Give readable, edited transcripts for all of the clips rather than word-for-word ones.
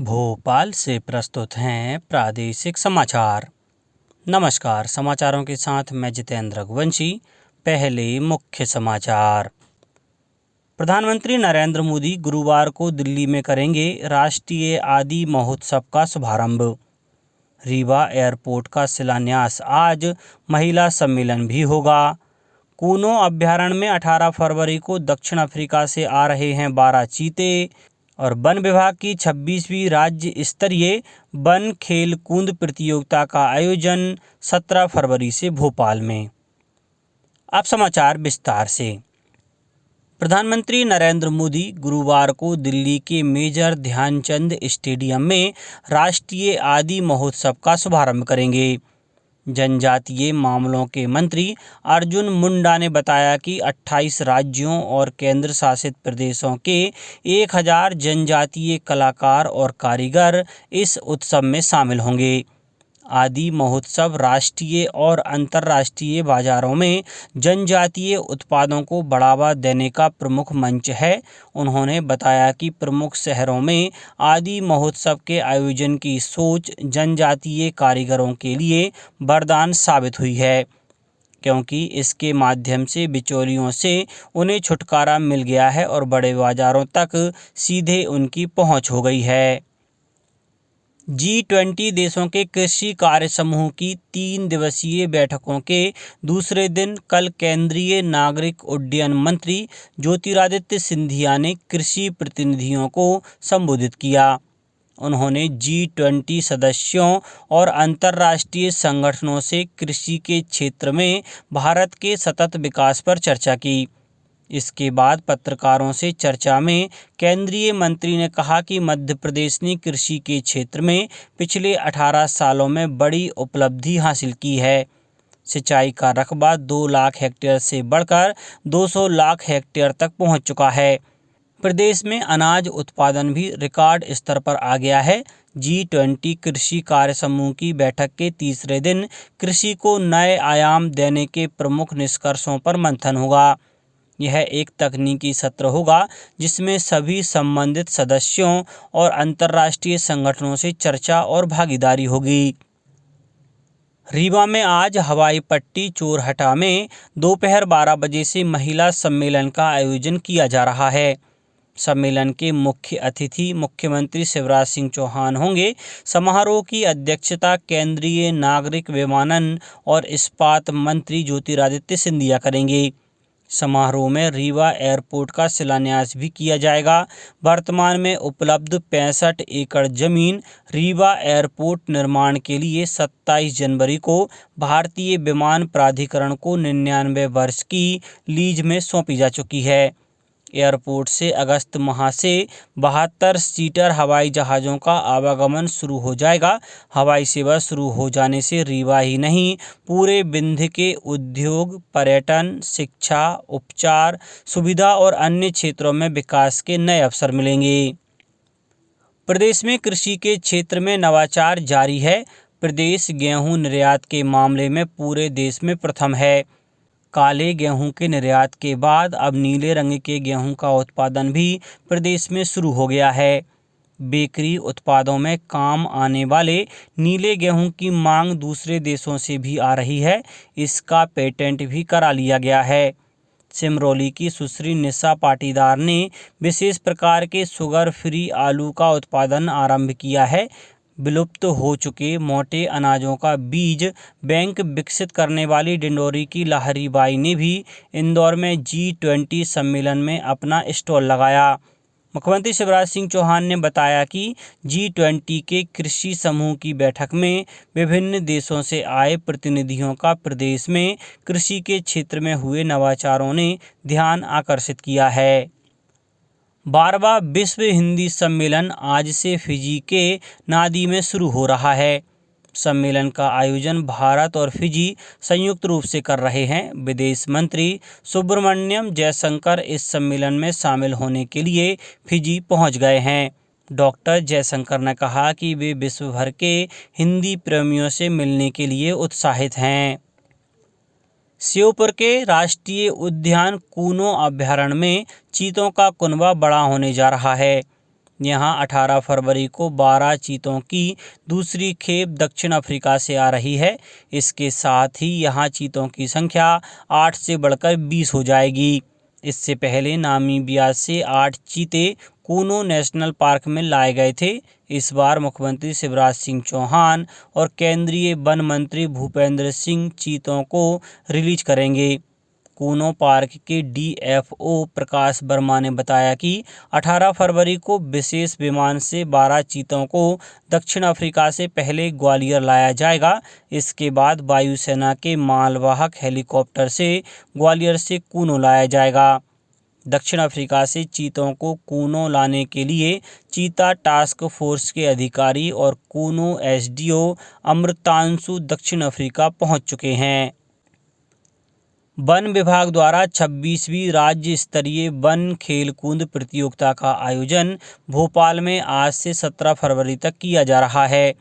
भोपाल से प्रस्तुत हैं प्रादेशिक समाचार। नमस्कार, समाचारों के साथ मैं जितेंद्र रघुवंशी। पहले मुख्य समाचार। प्रधानमंत्री नरेंद्र मोदी गुरुवार को दिल्ली में करेंगे राष्ट्रीय आदि महोत्सव का शुभारंभ। रीवा एयरपोर्ट का शिलान्यास। आज महिला सम्मेलन भी होगा। कूनो अभ्यारण्य में 18 फरवरी को दक्षिण अफ्रीका से आ रहे हैं 12 चीते। और वन विभाग की 26वीं राज्य स्तरीय वन खेल कूद प्रतियोगिता का आयोजन 17 फरवरी से भोपाल में। अब समाचार विस्तार से। प्रधानमंत्री नरेंद्र मोदी गुरुवार को दिल्ली के मेजर ध्यानचंद स्टेडियम में राष्ट्रीय आदि महोत्सव का शुभारंभ करेंगे। जनजातीय मामलों के मंत्री अर्जुन मुंडा ने बताया कि 28 राज्यों और केंद्र शासित प्रदेशों के 1000 जनजातीय कलाकार और कारीगर इस उत्सव में शामिल होंगे। आदि महोत्सव राष्ट्रीय और अंतर्राष्ट्रीय बाजारों में जनजातीय उत्पादों को बढ़ावा देने का प्रमुख मंच है। उन्होंने बताया कि प्रमुख शहरों में आदि महोत्सव के आयोजन की सोच जनजातीय कारीगरों के लिए वरदान साबित हुई है, क्योंकि इसके माध्यम से बिचौलियों से उन्हें छुटकारा मिल गया है और बड़े बाजारों तक सीधे उनकी पहुंच हो गई है। G20 देशों के कृषि कार्य समूह की 3 दिवसीय बैठकों के दूसरे दिन कल केंद्रीय नागरिक उड्डयन मंत्री ज्योतिरादित्य सिंधिया ने कृषि प्रतिनिधियों को संबोधित किया। उन्होंने G20 सदस्यों और अंतर्राष्ट्रीय संगठनों से कृषि के क्षेत्र में भारत के सतत विकास पर चर्चा की। इसके बाद पत्रकारों से चर्चा में केंद्रीय मंत्री ने कहा कि मध्य प्रदेश ने कृषि के क्षेत्र में पिछले 18 सालों में बड़ी उपलब्धि हासिल की है। सिंचाई का रकबा 2 लाख हेक्टेयर से बढ़कर 200 लाख हेक्टेयर तक पहुंच चुका है। प्रदेश में अनाज उत्पादन भी रिकॉर्ड स्तर पर आ गया है। G20 कृषि कार्य समूह की बैठक के तीसरे दिन कृषि को नए आयाम देने के प्रमुख निष्कर्षों पर मंथन होगा। यह एक तकनीकी सत्र होगा जिसमें सभी संबंधित सदस्यों और अंतर्राष्ट्रीय संगठनों से चर्चा और भागीदारी होगी। रीवा में आज हवाई पट्टी चोरहटा में दोपहर 12 बजे से महिला सम्मेलन का आयोजन किया जा रहा है। सम्मेलन के मुख्य अतिथि मुख्यमंत्री शिवराज सिंह चौहान होंगे। समारोह की अध्यक्षता केंद्रीय नागरिक विमानन और इस्पात मंत्री ज्योतिरादित्य सिंधिया करेंगे। समारोह में रीवा एयरपोर्ट का शिलान्यास भी किया जाएगा। वर्तमान में उपलब्ध 65 एकड़ जमीन रीवा एयरपोर्ट निर्माण के लिए 27 जनवरी को भारतीय विमान प्राधिकरण को 99 वर्ष की लीज में सौंपी जा चुकी है। एयरपोर्ट से अगस्त माह से 72 सीटर हवाई जहाज़ों का आवागमन शुरू हो जाएगा। हवाई सेवा शुरू हो जाने से रीवा ही नहीं, पूरे विंध्य के उद्योग, पर्यटन, शिक्षा, उपचार, सुविधा और अन्य क्षेत्रों में विकास के नए अवसर मिलेंगे। प्रदेश में कृषि के क्षेत्र में नवाचार जारी है। प्रदेश गेहूं निर्यात के मामले में पूरे देश में प्रथम है। काले गेहूं के निर्यात के बाद अब नीले रंग के गेहूं का उत्पादन भी प्रदेश में शुरू हो गया है। बेकरी उत्पादों में काम आने वाले नीले गेहूं की मांग दूसरे देशों से भी आ रही है। इसका पेटेंट भी करा लिया गया है। सिमरौली की सुश्री निशा पाटीदार ने विशेष प्रकार के शुगर फ्री आलू का उत्पादन आरंभ किया है। विलुप्त हो चुके मोटे अनाजों का बीज बैंक विकसित करने वाली डिंडोरी की लहरी बाई ने भी इंदौर में G20 सम्मेलन में अपना स्टॉल लगाया। मुख्यमंत्री शिवराज सिंह चौहान ने बताया कि G20 के कृषि समूह की बैठक में विभिन्न देशों से आए प्रतिनिधियों का प्रदेश में कृषि के क्षेत्र में हुए नवाचारों ने ध्यान आकर्षित किया है। 12वां विश्व हिंदी सम्मेलन आज से फिजी के नादी में शुरू हो रहा है। सम्मेलन का आयोजन भारत और फिजी संयुक्त रूप से कर रहे हैं। विदेश मंत्री सुब्रमण्यम जयशंकर इस सम्मेलन में शामिल होने के लिए फिजी पहुंच गए हैं। डॉक्टर जयशंकर ने कहा कि वे विश्व भर के हिंदी प्रेमियों से मिलने के लिए उत्साहित हैं। श्योपुर के राष्ट्रीय उद्यान कूनो अभ्यारण्य में चीतों का कुनबा बड़ा होने जा रहा है। यहां 18 फरवरी को 12 चीतों की दूसरी खेप दक्षिण अफ्रीका से आ रही है। इसके साथ ही यहां चीतों की संख्या 8 से बढ़कर 20 हो जाएगी। इससे पहले नामीबिया से 8 चीते कूनो नेशनल पार्क में लाए गए थे। इस बार मुख्यमंत्री शिवराज सिंह चौहान और केंद्रीय वन मंत्री भूपेंद्र सिंह चीतों को रिलीज करेंगे। कूनो पार्क के डीएफओ प्रकाश वर्मा ने बताया कि 18 फरवरी को विशेष विमान से 12 चीतों को दक्षिण अफ्रीका से पहले ग्वालियर लाया जाएगा। इसके बाद वायुसेना के मालवाहक हेलीकॉप्टर से ग्वालियर से कूनो लाया जाएगा। दक्षिण अफ्रीका से चीतों को कूनो लाने के लिए चीता टास्क फोर्स के अधिकारी और कूनो एसडीओ अमृतांशु दक्षिण अफ्रीका पहुंच चुके हैं। वन विभाग द्वारा 26वीं राज्य स्तरीय वन खेलकूद प्रतियोगिता का आयोजन भोपाल में आज से 17 फरवरी तक किया जा रहा है।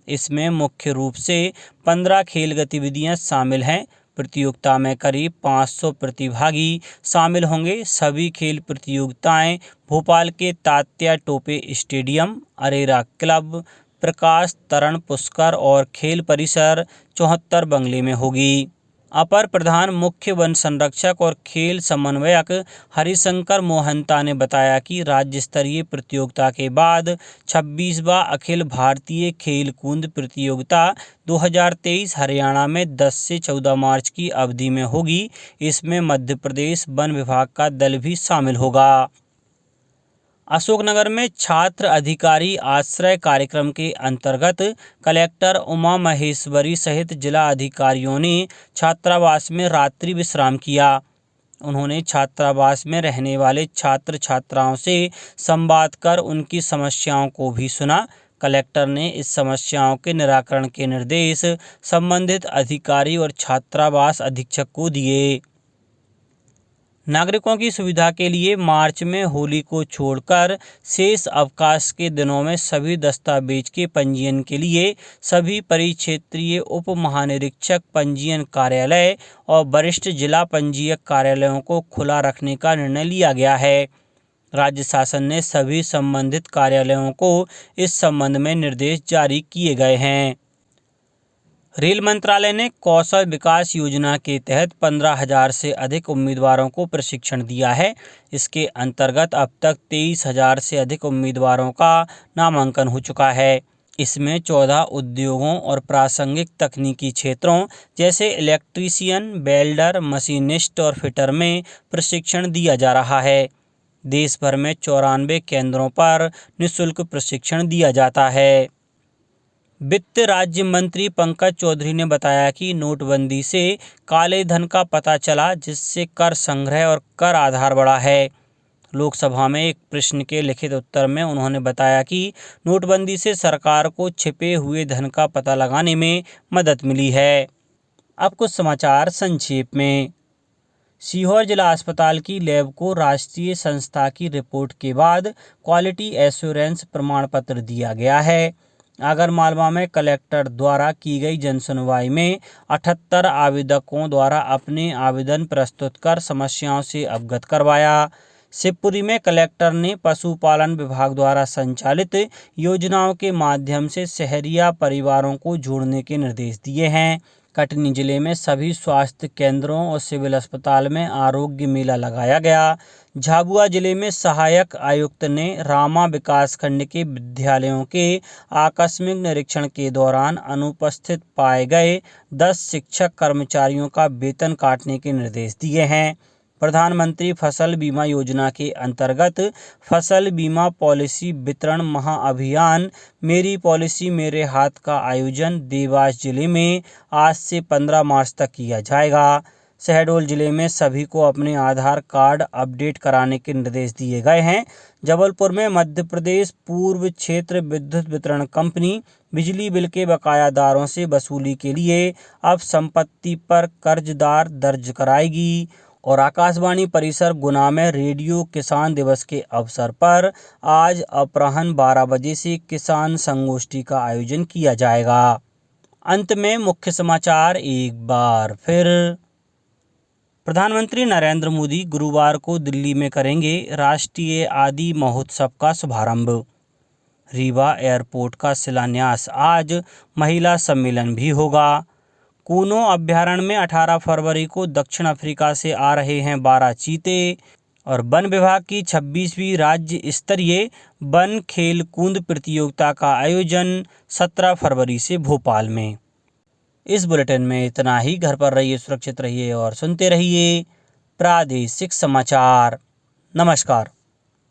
इसमें मुख्य रूप से 15 खेल गतिविधियां शामिल हैं। प्रतियोगिता में करीब 500 प्रतिभागी शामिल होंगे। सभी खेल प्रतियोगिताएं भोपाल के तात्या टोपे स्टेडियम, अरेरा क्लब, प्रकाश तरण पुष्कर और खेल परिसर 74 बंगले में होगी। अपर प्रधान मुख्य वन संरक्षक और खेल समन्वयक हरिशंकर मोहंता ने बताया कि राज्य स्तरीय प्रतियोगिता के बाद 26वां अखिल भारतीय खेलकूद प्रतियोगिता 2023 हरियाणा में 10 से 14 मार्च की अवधि में होगी। इसमें मध्य प्रदेश वन विभाग का दल भी शामिल होगा। अशोकनगर में छात्र अधिकारी आश्रय कार्यक्रम के अंतर्गत कलेक्टर उमा महेश्वरी सहित जिला अधिकारियों ने छात्रावास में रात्रि विश्राम किया। उन्होंने छात्रावास में रहने वाले छात्र छात्राओं से संवाद कर उनकी समस्याओं को भी सुना। कलेक्टर ने इस समस्याओं के निराकरण के निर्देश संबंधित अधिकारी और छात्रावास अधीक्षक को दिए। नागरिकों की सुविधा के लिए मार्च में होली को छोड़कर शेष अवकाश के दिनों में सभी दस्तावेज के पंजीयन के लिए सभी परिक्षेत्रीय उप महानिरीक्षक पंजीयन कार्यालय और वरिष्ठ जिला पंजीयक कार्यालयों को खुला रखने का निर्णय लिया गया है। राज्य शासन ने सभी संबंधित कार्यालयों को इस संबंध में निर्देश जारी किए गए हैं। रेल मंत्रालय ने कौशल विकास योजना के तहत 15,000 से अधिक उम्मीदवारों को प्रशिक्षण दिया है। इसके अंतर्गत अब तक 23,000 से अधिक उम्मीदवारों का नामांकन हो चुका है। इसमें 14 उद्योगों और प्रासंगिक तकनीकी क्षेत्रों जैसे इलेक्ट्रीशियन, वेल्डर, मशीनिस्ट और फिटर में प्रशिक्षण दिया जा रहा है। देश भर में 94 केंद्रों पर निःशुल्क प्रशिक्षण दिया जाता है। वित्त राज्य मंत्री पंकज चौधरी ने बताया कि नोटबंदी से काले धन का पता चला, जिससे कर संग्रह और कर आधार बढ़ा है। लोकसभा में एक प्रश्न के लिखित उत्तर में उन्होंने बताया कि नोटबंदी से सरकार को छिपे हुए धन का पता लगाने में मदद मिली है। अब कुछ समाचार संक्षेप में। सीहोर जिला अस्पताल की लैब को राष्ट्रीय संस्था की रिपोर्ट के बाद क्वालिटी एश्योरेंस प्रमाण पत्र दिया गया है। आगरमालवा में कलेक्टर द्वारा की गई जनसुनवाई में 78 आवेदकों द्वारा अपने आवेदन प्रस्तुत कर समस्याओं से अवगत करवाया। शिवपुरी में कलेक्टर ने पशुपालन विभाग द्वारा संचालित योजनाओं के माध्यम से शहरिया परिवारों को जोड़ने के निर्देश दिए हैं। कटनी जिले में सभी स्वास्थ्य केंद्रों और सिविल अस्पताल में आरोग्य मेला लगाया गया। झाबुआ जिले में सहायक आयुक्त ने रामा विकासखंड के विद्यालयों के आकस्मिक निरीक्षण के दौरान अनुपस्थित पाए गए 10 शिक्षक कर्मचारियों का वेतन काटने के निर्देश दिए हैं। प्रधानमंत्री फसल बीमा योजना के अंतर्गत फसल बीमा पॉलिसी वितरण महाअभियान मेरी पॉलिसी मेरे हाथ का आयोजन देवास जिले में आज से 15 मार्च तक किया जाएगा। शहडोल जिले में सभी को अपने आधार कार्ड अपडेट कराने के निर्देश दिए गए हैं। जबलपुर में मध्य प्रदेश पूर्व क्षेत्र विद्युत वितरण कंपनी बिजली बिल के बकायादारों से वसूली के लिए अब संपत्ति पर कर्जदार दर्ज कराएगी। और आकाशवाणी परिसर गुना में रेडियो किसान दिवस के अवसर पर आज अपराह्न 12 बजे से किसान संगोष्ठी का आयोजन किया जाएगा। अंत में मुख्य समाचार एक बार फिर। प्रधानमंत्री नरेंद्र मोदी गुरुवार को दिल्ली में करेंगे राष्ट्रीय आदि महोत्सव का शुभारंभ। रीवा एयरपोर्ट का शिलान्यास। आज महिला सम्मेलन भी होगा। कूनो अभ्यारण्य में 18 फरवरी को दक्षिण अफ्रीका से आ रहे हैं 12 चीते। और वन विभाग की 26वीं राज्य स्तरीय वन खेल कूद प्रतियोगिता का आयोजन 17 फरवरी से भोपाल में। इस बुलेटिन में इतना ही। घर पर रहिए, सुरक्षित रहिए और सुनते रहिए प्रादेशिक समाचार। नमस्कार।